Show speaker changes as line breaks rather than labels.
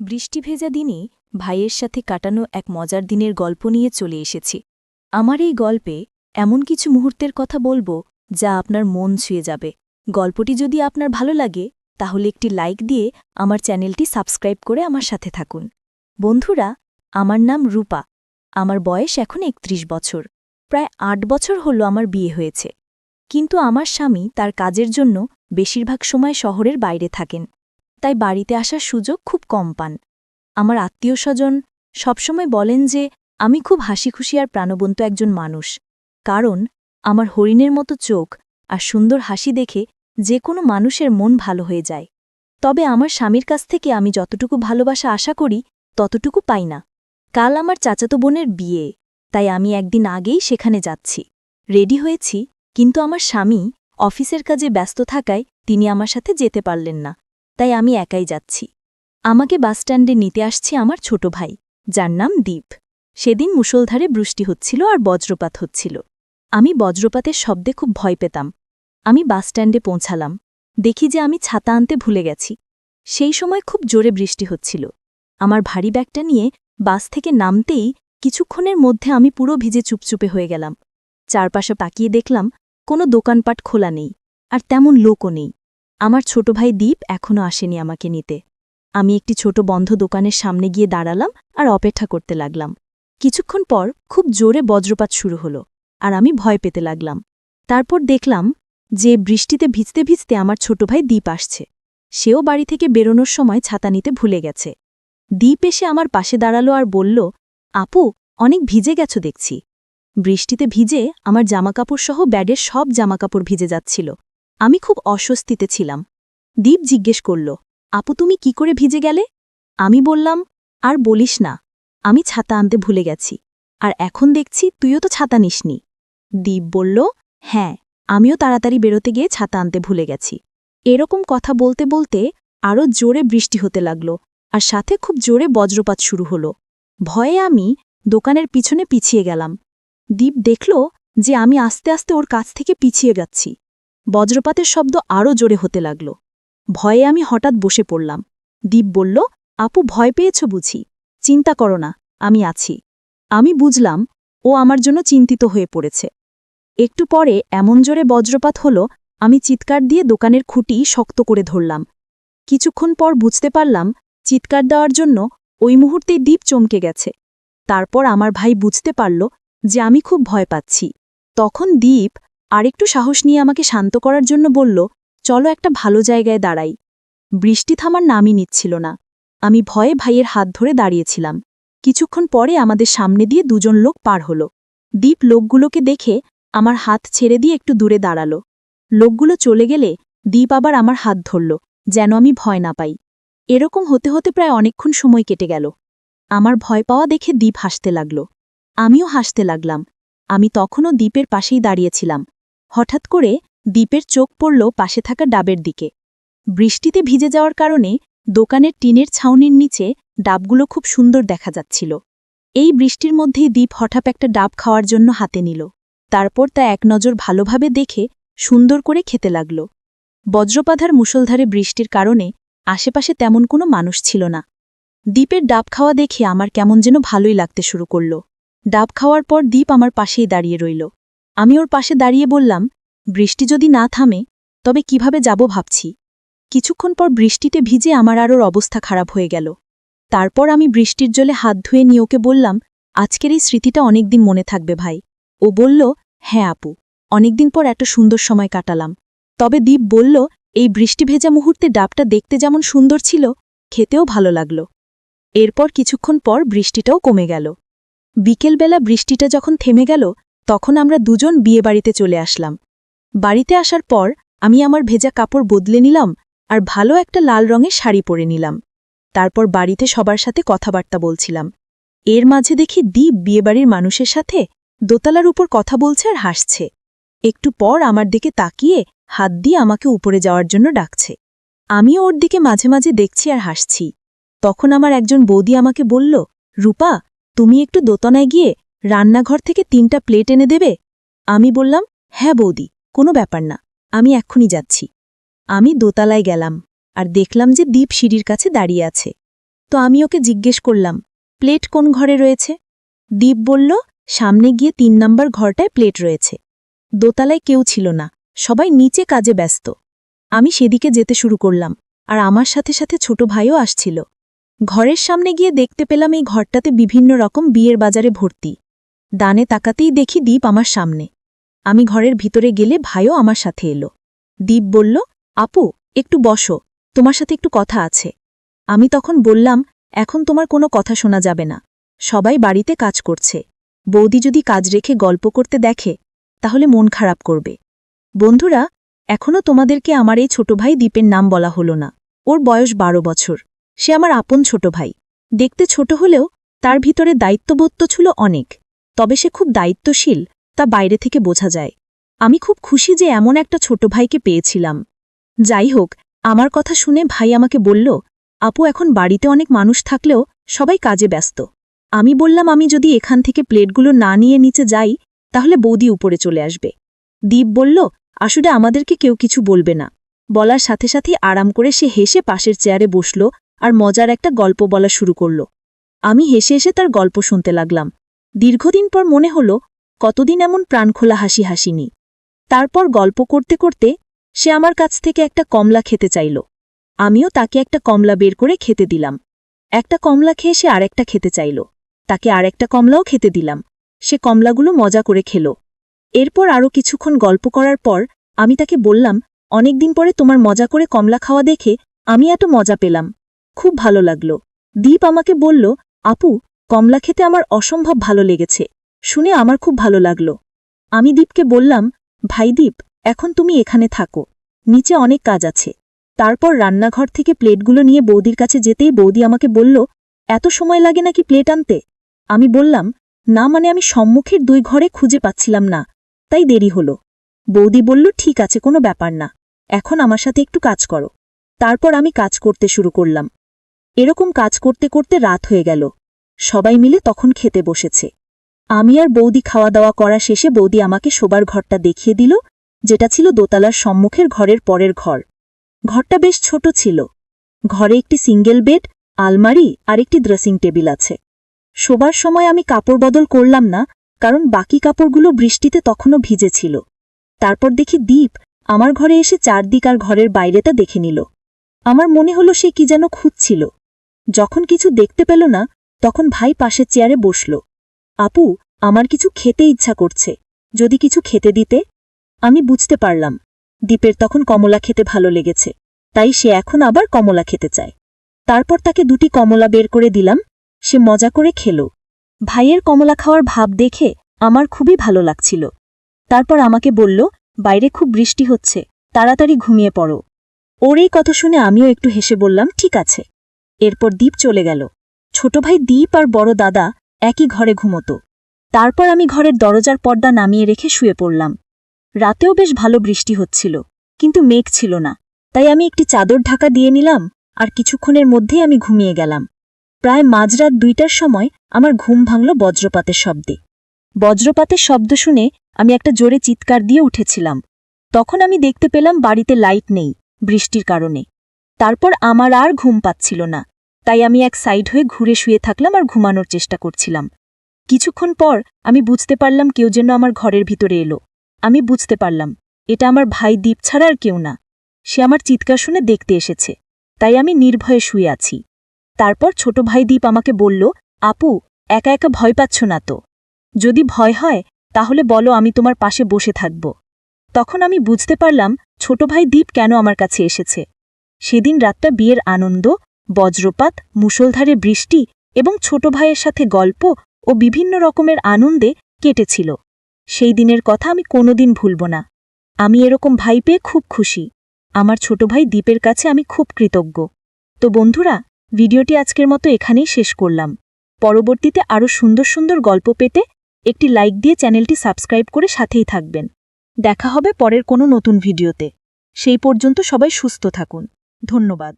বৃষ্টি ভেজা দিনে ভাইয়ের সাথে কাটানো এক মজার দিনের গল্প নিয়ে চলে এসেছি। আমার এই গল্পে এমন কিছু মুহূর্তের কথা বলবো যা আপনার মন ছুঁয়ে যাবে। গল্পটি যদি আপনার ভালো লাগে তাহলে একটি লাইক দিয়ে আমার চ্যানেলটি সাবস্ক্রাইব করে আমার সাথে থাকুন। বন্ধুরা, আমার নাম রূপা। আমার বয়স এখন ৩১ বছর। প্রায় ৮ বছর হলো আমার বিয়ে হয়েছে। কিন্তু আমার স্বামী তার কাজের জন্য বেশিরভাগ সময় শহরের বাইরে থাকেন, তাই বাড়িতে আসার সুযোগ খুব কম পান। আমার আত্মীয়স্বজন সবসময় বলেন যে আমি খুব হাসিখুশি আর প্রাণবন্ত একজন মানুষ, কারণ আমার হরিণের মতো চোখ আর সুন্দর হাসি দেখে যে কোনো মানুষের মন ভালো হয়ে যায়। তবে আমার স্বামীর কাছ থেকে আমি যতটুকু ভালোবাসা আশা করি ততটুকু পাই না। কাল আমার চাচাতো বোনের বিয়ে, তাই আমি একদিন আগেই সেখানে যাচ্ছি। রেডি হয়েছি, কিন্তু আমার স্বামী অফিসের কাজে ব্যস্ত থাকায় তিনি আমার সাথে যেতে পারলেন না, তাই আমি একাই যাচ্ছি। আমাকে বাসস্ট্যান্ডে নিতে আসছে আমার ছোট ভাই, যার নাম দীপ। সেদিন মুষলধারে বৃষ্টি হচ্ছিল আর বজ্রপাত হচ্ছিল। আমি বজ্রপাতের শব্দে খুব ভয় পেতাম। আমি বাসস্ট্যান্ডে পৌঁছালাম, দেখি যে আমি ছাতা আনতে ভুলে গেছি। সেই সময় খুব জোরে বৃষ্টি হচ্ছিল। আমার ভারী ব্যাগটা নিয়ে বাস থেকে নামতেই কিছুক্ষণের মধ্যে আমি পুরো ভিজে চুপচুপে হয়ে গেলাম। চারপাশে তাকিয়ে দেখলাম কোনো দোকানপাট খোলা নেই, আর তেমন লোকও নেই। আমার ছোট ভাই দীপ এখনও আসেনি আমাকে নিতে। আমি একটি ছোট বন্ধ দোকানের সামনে গিয়ে দাঁড়ালাম আর অপেক্ষা করতে লাগলাম। কিছুক্ষণ পর খুব জোরে বজ্রপাত শুরু হলো, আর আমি ভয় পেতে লাগলাম। তারপর দেখলাম যে বৃষ্টিতে ভিজতে ভিজতে আমার ছোট ভাই দীপ আসছে। সেও বাড়ি থেকে বেরোনোর সময় ছাতা নিতে ভুলে গেছে। দীপ এসে আমার পাশে দাঁড়ালো আর বলল, আপু, অনেক ভিজে গেছো দেখছি। বৃষ্টিতে ভিজে আমার জামাকাপড় সহ ব্যাগের সব জামাকাপড় ভিজে যাচ্ছিল। আমি খুব অস্বস্তিতে ছিলাম। দীপ জিজ্ঞেস করল, আপু, তুমি কি করে ভিজে গেলে? আমি বললাম, আর বলিস না, আমি ছাতা আনতে ভুলে গেছি, আর এখন দেখছি তুইও তো ছাতা নিসনি। দীপ বলল, হ্যাঁ, আমিও তাড়াতাড়ি বেরোতে গিয়ে ছাতা আনতে ভুলে গেছি। এরকম কথা বলতে বলতে আরও জোরে বৃষ্টি হতে লাগল, আর সাথে খুব জোরে বজ্রপাত শুরু হলো। ভয়ে আমি দোকানের পিছনে পিছিয়ে গেলাম। দীপ দেখল যে আমি আস্তে আস্তে ওর কাছ থেকে পিছিয়ে যাচ্ছি। বজ্রপাতের শব্দ আরও জোরে হতে লাগল। ভয়ে আমি হঠাৎ বসে পড়লাম। দীপ বলল, আপু, ভয় পেয়েছ বুঝি? চিন্তা করো না, আমি আছি। আমি বুঝলাম ও আমার জন্য চিন্তিত হয়ে পড়েছে। একটু পরে এমন জোরে বজ্রপাত হল, আমি চিৎকার দিয়ে দোকানের খুঁটি শক্ত করে ধরলাম। কিছুক্ষণ পর বুঝতে পারলাম চিৎকার দেওয়ার জন্য ওই মুহূর্তেই দীপ চমকে গেছে। তারপর আমার ভাই বুঝতে পারল যে আমি খুব ভয় পাচ্ছি। তখন দীপ আরেকটু সাহস নিয়ে আমাকে শান্ত করার জন্য বলল, চলো একটা ভালো জায়গায় দাঁড়াই। বৃষ্টি থামার নামই নিচ্ছিল না। আমি ভয়ে ভাইয়ের হাত ধরে দাঁড়িয়েছিলাম। কিছুক্ষণ পরে আমাদের সামনে দিয়ে দুজন লোক পার হল। দীপ লোকগুলোকে দেখে আমার হাত ছেড়ে দিয়ে একটু দূরে দাঁড়াল। লোকগুলো চলে গেলে দীপ আবার আমার হাত ধরল, যেন আমি ভয় না পাই। এরকম হতে হতে প্রায় অনেকক্ষণ সময় কেটে গেল। আমার ভয় পাওয়া দেখে দীপ হাসতে লাগল। আমিও হাসতে লাগলাম। আমি তখনও দীপের পাশেই দাঁড়িয়েছিলাম। হঠাৎ করে দীপের চোখ পড়ল পাশে থাকা ডাবের দিকে। বৃষ্টিতে ভিজে যাওয়ার কারণে দোকানের টিনের ছাউনির নিচে ডাবগুলো খুব সুন্দর দেখা যাচ্ছিল। এই বৃষ্টির মধ্যেই দীপ হঠাৎ একটা ডাব খাওয়ার জন্য হাতে নিল। তারপর তা এক নজর ভালোভাবে দেখে সুন্দর করে খেতে লাগল। বজ্রপাতার মুষলধারে বৃষ্টির কারণে আশেপাশে তেমন কোনো মানুষ ছিল না। দীপের ডাব খাওয়া দেখে আমার কেমন যেন ভালোই লাগতে শুরু করল। ডাব খাওয়ার পর দীপ আমার পাশেই দাঁড়িয়ে রইল। আমি ওর পাশে দাঁড়িয়ে বললাম, বৃষ্টি যদি না থামে তবে কিভাবে যাব ভাবছি। কিছুক্ষণ পর বৃষ্টিতে ভিজে আমার আর ওর অবস্থা খারাপ হয়ে গেল। তারপর আমি বৃষ্টির জলে হাত ধুয়ে নিয়ে ওকে বললাম, আজকের এই স্মৃতিটা অনেকদিন মনে থাকবে ভাই। ও বলল, হ্যাঁ আপু, অনেকদিন পর একটা সুন্দর সময় কাটালাম। তবে দীপ বলল, এই বৃষ্টি ভেজা মুহূর্তে ডাবটা দেখতে যেমন সুন্দর ছিল, খেতেও ভালো লাগল। এরপর কিছুক্ষণ পর বৃষ্টিটাও কমে গেল। বিকেলবেলা বৃষ্টিটা যখন থেমে গেল, তখন আমরা দুজন বিয়েবাড়িতে চলে আসলাম। বাড়িতে আসার পর আমি আমার ভেজা কাপড় বদলে নিলাম আর ভালো একটা লাল রঙের শাড়ি পরে নিলাম। তারপর বাড়িতে সবার সাথে কথাবার্তা বলছিলাম। এর মাঝে দেখি দীপ বিয়েবাড়ির মানুষের সাথে দোতলার উপর কথা বলছে আর হাসছে। একটু পর আমার দিকে তাকিয়ে হাত দিয়ে আমাকে উপরে যাওয়ার জন্য ডাকছে। আমিও ওর দিকে মাঝে মাঝে দেখছি আর হাসছি। তখন আমার একজন বৌদি আমাকে বলল, রূপা, তুমি একটু দোতলায় গিয়ে রান্নাঘর থেকে 3টা প্লেট এনে দেবে? আমি বললাম, হ্যাঁ বৌদি, কোনো ব্যাপার না, আমি এক্ষুনি যাচ্ছি। আমি দোতলায় গেলাম আর দেখলাম যে দীপ সিঁড়ির কাছে দাঁড়িয়ে আছে। তো আমি ওকে জিজ্ঞেস করলাম, প্লেট কোন ঘরে রয়েছে? দীপ বলল, সামনে গিয়ে ৩ নম্বর ঘরটায় প্লেট রয়েছে। দোতলায় কেউ ছিল না, সবাই নিচে কাজে ব্যস্ত। আমি সেদিকে যেতে শুরু করলাম, আর আমার সাথে সাথে ছোট ভাইও আসছিল। ঘরের সামনে গিয়ে দেখতে পেলাম এই ঘরটাতে বিভিন্ন রকম বিয়ের বাজারে ভর্তি। ডানে তাকাতেই দেখি দীপ আমার সামনে। আমি ঘরের ভিতরে গেলে ভাইও আমার সাথে এলো। দীপ বলল, আপু, একটু বসো, তোমার সাথে একটু কথা আছে। আমি তখন বললাম, এখন তোমার কোনো কথা শোনা যাবে না, সবাই বাড়িতে কাজ করছে। বৌদি যদি কাজ রেখে গল্প করতে দেখে তাহলে মন খারাপ করবে। বন্ধুরা, এখনও তোমাদেরকে আমার এই ছোট ভাই দীপের নাম বলা হলো না। ওর বয়স ১২ বছর। সে আমার আপন ছোট ভাই। দেখতে ছোট হলেও তার ভিতরে দায়িত্ববোধ তো ছিল অনেক। তবে সে খুব দায়িত্বশীল, তা বাইরে থেকে বোঝা যায়। আমি খুব খুশি যে এমন একটা ছোট ভাইকে পেয়েছিলাম। যাই হোক, আমার কথা শুনে ভাই আমাকে বলল, আপু, এখন বাড়িতে অনেক মানুষ থাকলেও সবাই কাজে ব্যস্ত। আমি বললাম, আমি যদি এখান থেকে প্লেটগুলো না নিয়ে নিচে যাই তাহলে বৌদি উপরে চলে আসবে। দীপ বলল, আসলে আমাদেরকে কেউ কিছু বলবে না। বলার সাথে সাথেই আরাম করে সে হেসে পাশের চেয়ারে বসল আর মজার একটা গল্প বলা শুরু করল। আমি হেসে হেসে তার গল্প শুনতে লাগলাম। দীর্ঘদিন পর মনে হল, কতদিন এমন প্রাণখোলা হাসি হাসিনি। তারপর গল্প করতে করতে সে আমার কাছ থেকে একটা কমলা খেতে চাইল। আমিও তাকে একটা কমলা বের করে খেতে দিলাম। একটা কমলা খেয়ে সে আরেকটা খেতে চাইল। তাকে আরেকটা কমলাও খেতে দিলাম। সে কমলাগুলো মজা করে খেল। এরপর আরও কিছুক্ষণ গল্প করার পর আমি তাকে বললাম, অনেকদিন পরে তোমার মজা করে কমলা খাওয়া দেখে আমি এত মজা পেলাম, খুব ভালো লাগল। দীপ আমাকে বলল, আপু, কমলা খেতে আমার অসম্ভব ভালো লেগেছে, শুনে আমার খুব ভালো লাগল। আমি দীপকে বললাম, ভাই দীপ, এখন তুমি এখানে থাকো, নিচে অনেক কাজ আছে। তারপর রান্নাঘর থেকে প্লেটগুলো নিয়ে বৌদির কাছে যেতেই বৌদি আমাকে বলল, এত সময় লাগে নাকি প্লেট আনতে? আমি বললাম, না, মানে আমি সম্মুখের 2 ঘরে খুঁজে পাচ্ছিলাম না, তাই দেরি হলো। বৌদি বলল, ঠিক আছে, কোনো ব্যাপার না, এখন আমার সাথে একটু কাজ করো। তারপর আমি কাজ করতে শুরু করলাম। এরকম কাজ করতে করতে রাত হয়ে গেল। সবাই মিলে তখন খেতে বসেছে। আমি আর বৌদি খাওয়া দাওয়া করা শেষে বৌদি আমাকে শোবার ঘরটা দেখিয়ে দিল, যেটা ছিল দোতলার সম্মুখের ঘরের পরের ঘর। ঘরটা বেশ ছোট ছিল। ঘরে একটি সিঙ্গেল বেড, আলমারি আর একটি ড্রেসিং টেবিল আছে। শোবার সময় আমি কাপড় বদল করলাম না, কারণ বাকি কাপড়গুলো বৃষ্টিতে তখনও ভিজে ছিল। তারপর দেখি দীপ আমার ঘরে এসে চারদিক আর ঘরের বাইরেটা দেখে নিল। আমার মনে হলো সে কি যেন খুঁজছিল। যখন কিছু দেখতে পেল না তখন ভাই পাশের চেয়ারে বসল। আপু, আমার কিছু খেতে ইচ্ছা করছে, যদি কিছু খেতে দিতে। আমি বুঝতে পারলাম দীপের তখন কমলা খেতে ভালো লেগেছে, তাই সে এখন আবার কমলা খেতে চায়। তারপর তাকে 2টি কমলা বের করে দিলাম। সে মজা করে খেল। ভাইয়ের কমলা খাওয়ার ভাব দেখে আমার খুবই ভালো লাগছিল। তারপর আমাকে বলল, বাইরে খুব বৃষ্টি হচ্ছে, তাড়াতাড়ি ঘুমিয়ে পড়ো। ওর এই কথা শুনে আমিও একটু হেসে বললাম, ঠিক আছে। এরপর দীপ চলে গেল। ছোট ভাই দীপ আর বড় দাদা একই ঘরে ঘুমত। তারপর আমি ঘরের দরজার পর্দা নামিয়ে রেখে শুয়ে পড়লাম। রাতেও বেশ ভালো বৃষ্টি হচ্ছিল, কিন্তু মেঘ ছিল না, তাই আমি একটি চাদর ঢাকা দিয়ে নিলাম আর কিছুক্ষণের মধ্যেই আমি ঘুমিয়ে গেলাম। প্রায় মাঝরাত 2টার সময় আমার ঘুম ভাঙল বজ্রপাতের শব্দে। বজ্রপাতের শব্দ শুনে আমি একটা জোরে চিৎকার দিয়ে উঠেছিলাম। তখন আমি দেখতে পেলাম বাড়িতে লাইট নেই বৃষ্টির কারণে। তারপর আমার আর ঘুম পাচ্ছিল না, তাই আমি এক সাইড হয়ে ঘুরে শুয়ে থাকলাম আর ঘুমানোর চেষ্টা করছিলাম। কিছুক্ষণ পর আমি বুঝতে পারলাম কেউ যেন আমার ঘরের ভিতরে এলো। আমি বুঝতে পারলাম এটা আমার ভাই দীপ ছাড়া আর কেউ না। সে আমার চিৎকার শুনে দেখতে এসেছে, তাই আমি নির্ভয়ে শুয়ে আছি। তারপর ছোট ভাই দীপ আমাকে বলল, আপু, একা একা ভয় পাচ্ছ না তো? যদি ভয় হয় তাহলে বলো, আমি তোমার পাশে বসে থাকব। তখন আমি বুঝতে পারলাম ছোট ভাই দীপ কেন আমার কাছে এসেছে। সেদিন রাতটা বিয়ের আনন্দ, বজ্রপাত, মুষলধারে বৃষ্টি এবং ছোট ভাইয়ের সাথে গল্প ও বিভিন্ন রকমের আনন্দে কেটেছিল। সেই দিনের কথা আমি কোনোদিন ভুলব না। আমি এরকম ভাই পেয়ে খুব খুশি। আমার ছোট ভাই দীপের কাছে আমি খুব কৃতজ্ঞ। তো বন্ধুরা, ভিডিওটি আজকের মতো এখানেই শেষ করলাম। পরবর্তীতে আরও সুন্দর সুন্দর গল্প পেতে একটি লাইক দিয়ে চ্যানেলটি সাবস্ক্রাইব করে সাথেই থাকবেন। দেখা হবে পরের কোনো নতুন ভিডিওতে। সেই পর্যন্ত সবাই সুস্থ থাকুন। ধন্যবাদ।